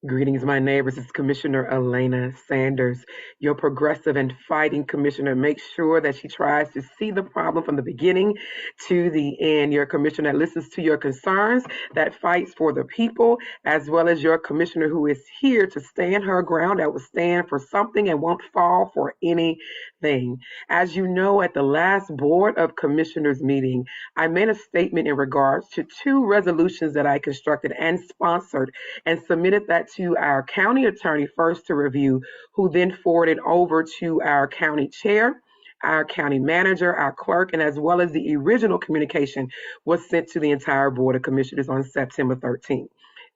Greetings, my neighbors. It's Commissioner Elena Sanders, your progressive and fighting commissioner. Make sure that she tries to see the problem from the beginning to the end. Your commissioner that listens to your concerns, that fights for the people, as well as your commissioner who is here to stand her ground, that will stand for something and won't fall for anything. As you know, at the last Board of Commissioners meeting, I made a statement in regards to two resolutions that I constructed and sponsored and submitted that to our county attorney first to review, who then forwarded over to our county chair, our county manager, our clerk, and as well as the original communication was sent to the entire Board of Commissioners on September 13th.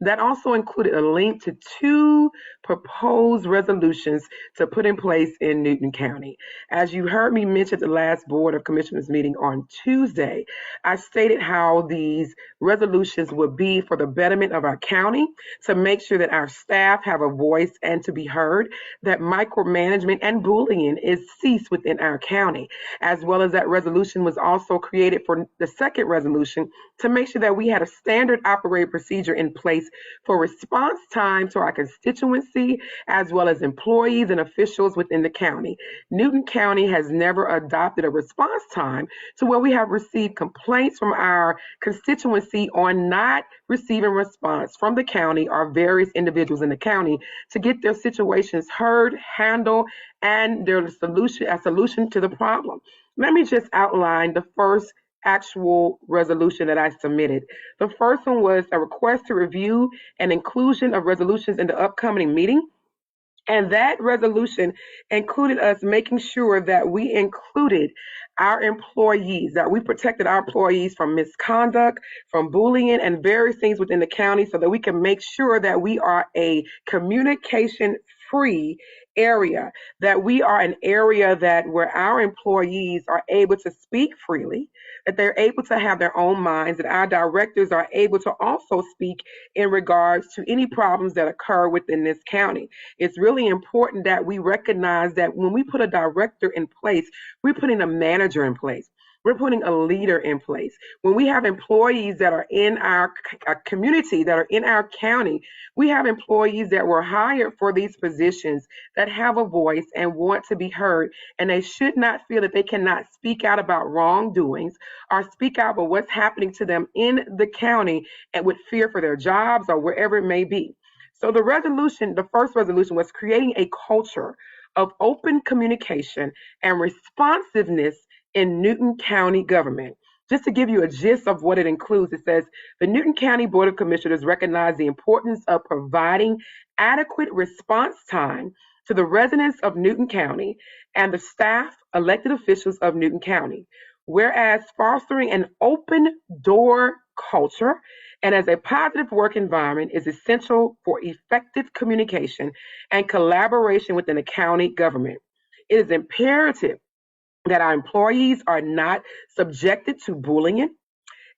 That also included a link to two proposed resolutions to put in place in Newton County. As you heard me mention at the last Board of Commissioners meeting on Tuesday, I stated how these resolutions would be for the betterment of our county, to make sure that our staff have a voice and to be heard, that micromanagement and bullying is ceased within our county, as well as that resolution was also created for the second resolution to make sure that we had a standard operating procedure in place for response time to our constituency, as well as employees and officials within the county. Newton County has never adopted a response time to where we have received complaints from our constituency on not receiving response from the county or various individuals in the county to get their situations heard, handled, and their solution to the problem. Let me just outline the first actual resolution that I submitted. The first one was a request to review and inclusion of resolutions in the upcoming meeting. And that resolution included us making sure that we included our employees, that we protected our employees from misconduct, from bullying, and various things within the county so that we can make sure that we are a communication free area, that we are an area that where our employees are able to speak freely, that they're able to have their own minds, that our directors are able to also speak in regards to any problems that occur within this county. It's really important that we recognize that when we put a director in place, we're putting a manager in place. We're putting a leader in place. When we have employees that are in our community, that are in our county, we have employees that were hired for these positions that have a voice and want to be heard, and they should not feel that they cannot speak out about wrongdoings or speak out about what's happening to them in the county and with fear for their jobs or wherever it may be. So the first resolution was creating a culture of open communication and responsiveness in Newton County government. Just to give you a gist of what it includes, it says the Newton County Board of Commissioners recognize the importance of providing adequate response time to the residents of Newton County and the staff, elected officials of Newton County. Whereas fostering an open door culture and as a positive work environment is essential for effective communication and collaboration within the county government. It is imperative that our employees are not subjected to bullying,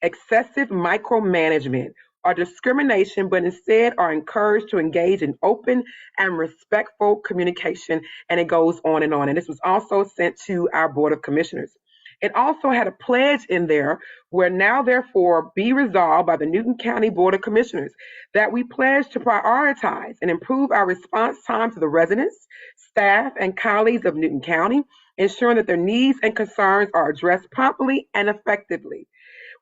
excessive micromanagement, or discrimination, but instead are encouraged to engage in open and respectful communication. And it goes on and on. And this was also sent to our Board of Commissioners. It also had a pledge in there where now therefore be resolved by the Newton County Board of Commissioners that we pledge to prioritize and improve our response time to the residents, staff, and colleagues of Newton County, ensuring that their needs and concerns are addressed promptly and efficiently.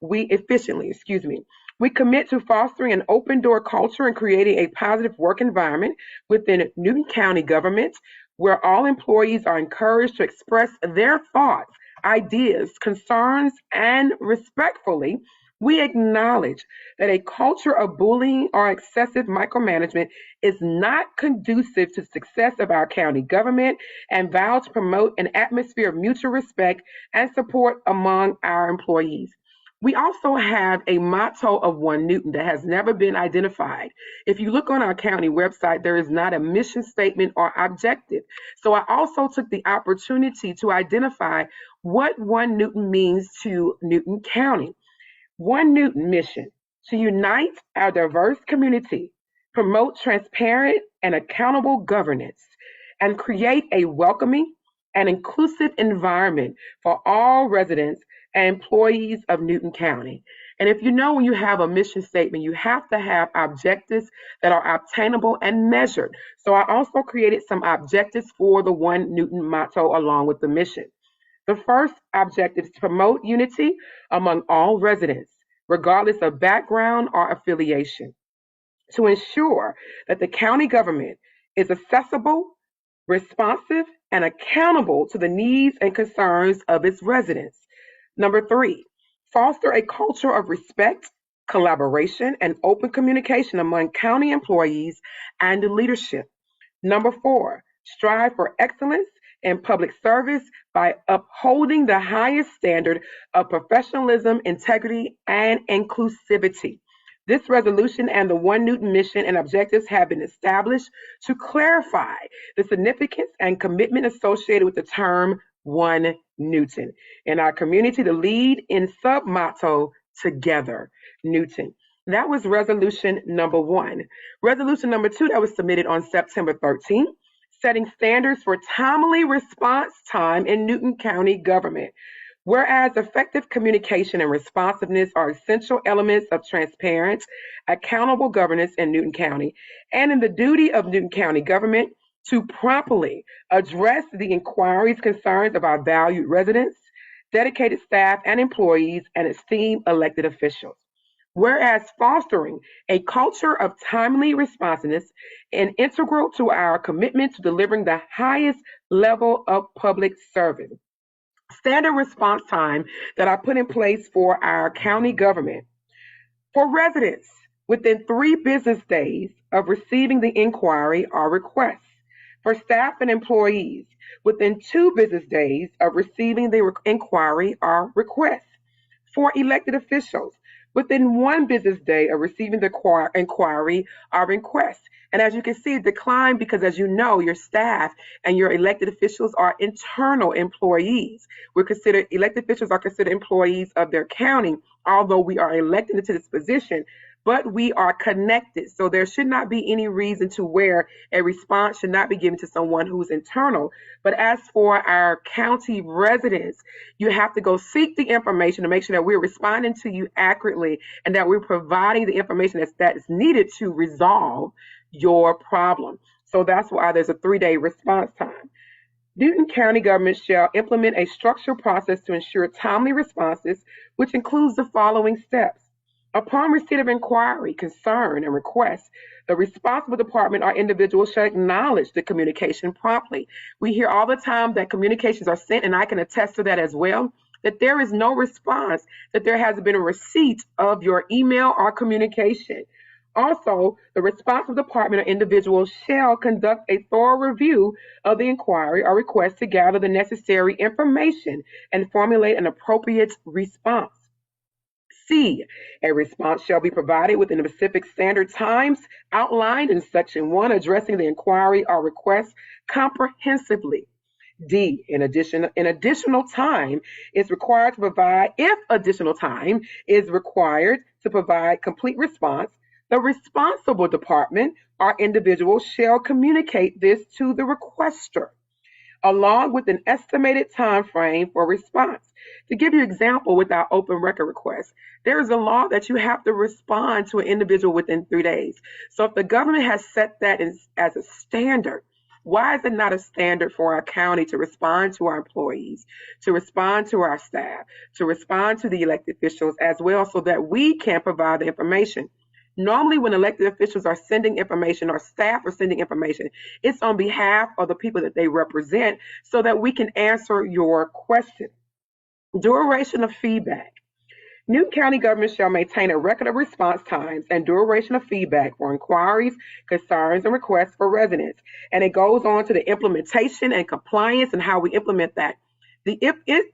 We commit to fostering an open door culture and creating a positive work environment within Newton County government where all employees are encouraged to express their thoughts, ideas, concerns, and respectfully, we acknowledge that a culture of bullying or excessive micromanagement is not conducive to the success of our county government and vow to promote an atmosphere of mutual respect and support among our employees. We also have a motto of One Newton that has never been identified. If you look on our county website, there is not a mission statement or objective. So I also took the opportunity to identify what One Newton means to Newton County. One Newton mission to unite our diverse community, promote transparent and accountable governance, and create a welcoming and inclusive environment for all residents and employees of Newton County. And if you know when you have a mission statement, you have to have objectives that are obtainable and measured. So I also created some objectives for the One Newton motto along with the mission. The first objective is to promote unity among all residents, regardless of background or affiliation, to ensure that the county government is accessible, responsive, and accountable to the needs and concerns of its residents. Number three, foster a culture of respect, collaboration, and open communication among county employees and leadership. Number four, strive for excellence in public service by upholding the highest standard of professionalism, integrity, and inclusivity. This resolution and the One Newton mission and objectives have been established to clarify the significance and commitment associated with the term One Newton. In our community, the lead in sub motto, Together Newton. That was resolution number one. Resolution number two that was submitted on September 13th, setting standards for timely response time in Newton County government. Whereas effective communication and responsiveness are essential elements of transparent, accountable governance in Newton County, and in the duty of Newton County government to promptly address the inquiries, concerns of our valued residents, dedicated staff and employees, and esteemed elected officials. Whereas fostering a culture of timely responsiveness is integral to our commitment to delivering the highest level of public service. Standard response time that I put in place for our county government. For residents, within 3 business days of receiving the inquiry or request. For staff and employees, within 2 business days of receiving the inquiry or request. For elected officials, within 1 business day of receiving the inquiry or request. And as you can see, it declined because, as you know, your staff and your elected officials are internal employees. Elected officials are considered employees of their county, although we are elected into this position, but we are connected. So there should not be any reason to where a response should not be given to someone who's internal. But as for our county residents, you have to go seek the information to make sure that we're responding to you accurately and that we're providing the information that is needed to resolve your problem. So that's why there's a 3-day response time. Newton County government shall implement a structured process to ensure timely responses, which includes the following steps. Upon receipt of inquiry, concern, and request, the responsible department or individual shall acknowledge the communication promptly. We hear all the time that communications are sent, and I can attest to that as well, that there is no response, that there has been a receipt of your email or communication. Also, the responsible department or individual shall conduct a thorough review of the inquiry or request to gather the necessary information and formulate an appropriate response. C, a response shall be provided within the specific standard times outlined in Section 1, addressing the inquiry or request comprehensively. D, in additional time is required to provide, if additional time is required to provide complete response, the responsible department or individual shall communicate this to the requester, along with an estimated time frame for response. To give you an example with our open record request, there is a law that you have to respond to an individual within 3 days. So if the government has set that as a standard, why is it not a standard for our county to respond to our employees, to respond to our staff, to respond to the elected officials as well, so that we can provide the information? Normally, when elected officials are sending information or staff are sending information, it's on behalf of the people that they represent so that we can answer your question. Duration of feedback. Newton County government shall maintain a record of response times and duration of feedback for inquiries, concerns, and requests for residents. And it goes on to the implementation and compliance and how we implement that. The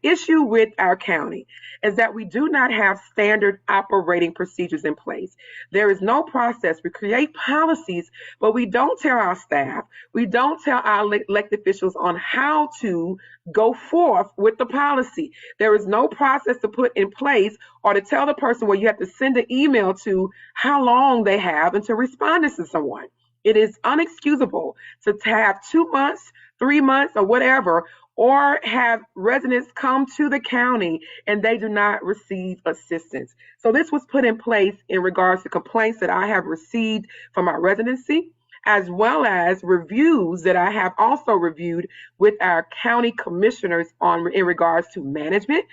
issue with our county is that we do not have standard operating procedures in place. There is no process. We create policies, but we don't tell our staff, we don't tell our elected officials on how to go forth with the policy. There is no process to put in place or to tell the person where you have to send an email to how long they have and to respond to someone. It is unexcusable to have 2 months, 3 months, or whatever or have residents come to the county and they do not receive assistance. So this was put in place in regards to complaints that I have received from our residency, as well as reviews that I have also reviewed with our county commissioners on in regards to management.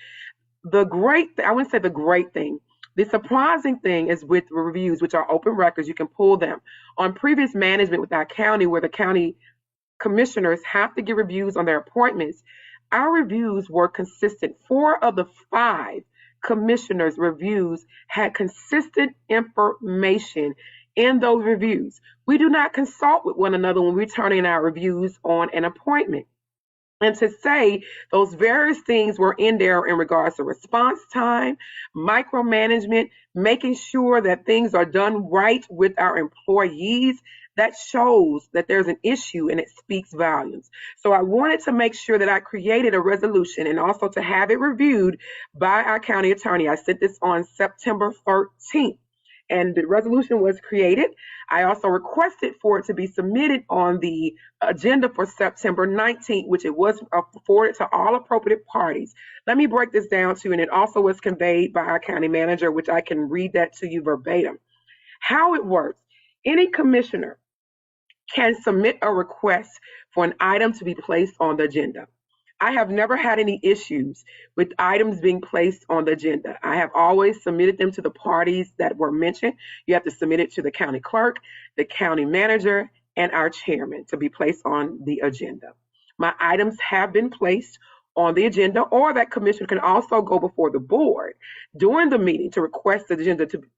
I wouldn't say the great thing. The surprising thing is with reviews, which are open records, you can pull them on previous management with our county, where the county commissioners have to give reviews on their appointments. Our reviews were consistent. 4 of the 5 commissioners' reviews had consistent information in those reviews. We do not consult with one another when we're turning in our reviews on an appointment. And to say those various things were in there in regards to response time, micromanagement, making sure that things are done right with our employees, that shows that there's an issue and it speaks volumes. So I wanted to make sure that I created a resolution and also to have it reviewed by our county attorney. I sent this on September 13th. And the resolution was created. I also requested for it to be submitted on the agenda for September 19th, which it was forwarded to all appropriate parties. Let me break this down to you, and it also was conveyed by our county manager, which I can read that to you verbatim. How it works: any commissioner can submit a request for an item to be placed on the agenda. I have never had any issues with items being placed on the agenda. I have always submitted them to the parties that were mentioned. You have to submit it to the county clerk, the county manager, and our chairman to be placed on the agenda. My items have been placed on the agenda, or that commission can also go before the board during the meeting to request the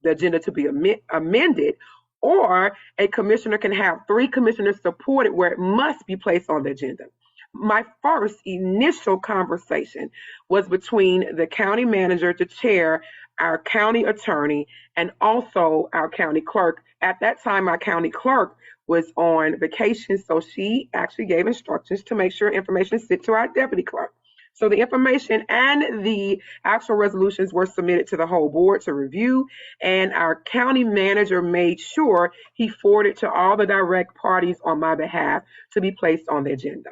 agenda to be amended, or a commissioner can have 3 commissioners support it where it must be placed on the agenda. My first initial conversation was between the county manager, the chair, our county attorney, and also our county clerk. At that time, my county clerk was on vacation, so she actually gave instructions to make sure information sent to our deputy clerk. So the information and the actual resolutions were submitted to the whole board to review, and our county manager made sure he forwarded to all the direct parties on my behalf to be placed on the agenda.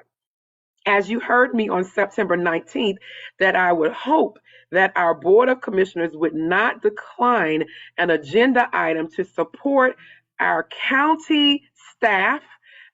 As you heard me on September 19th, that I would hope that our Board of Commissioners would not decline an agenda item to support our county staff,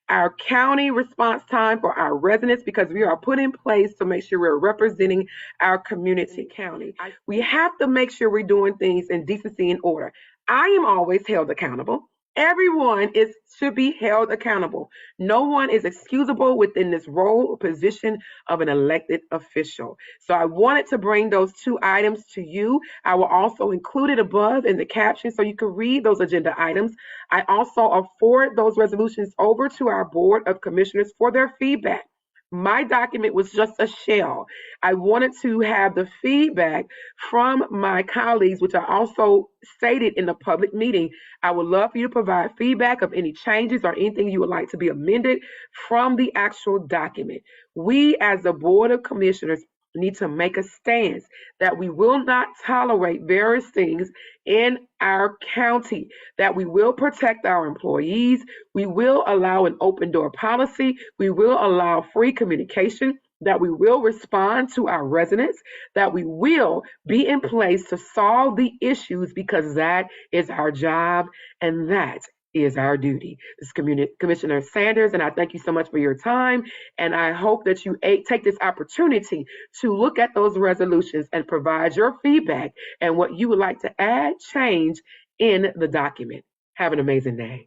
our county response time for our residents, because we are put in place to make sure we're representing our community county. We have to make sure we're doing things in decency and order. I am always held accountable. Everyone should be held accountable. No one is excusable within this role or position of an elected official. So I wanted to bring those 2 items to you. I will also include it above in the caption so you can read those agenda items. I also forward those resolutions over to our Board of Commissioners for their feedback. My document was just a shell. I wanted to have the feedback from my colleagues, which I also stated in the public meeting. I would love for you to provide feedback of any changes or anything you would like to be amended from the actual document. We, as the Board of Commissioners, need to make a stance that we will not tolerate various things in our county, that we will protect our employees, we will allow an open door policy, we will allow free communication, that we will respond to our residents, that we will be in place to solve the issues, because that is our job and that is our duty. This is Commissioner Sanders, and I thank you so much for your time. And I hope that you take this opportunity to look at those resolutions and provide your feedback and what you would like to add, change in the document. Have an amazing day.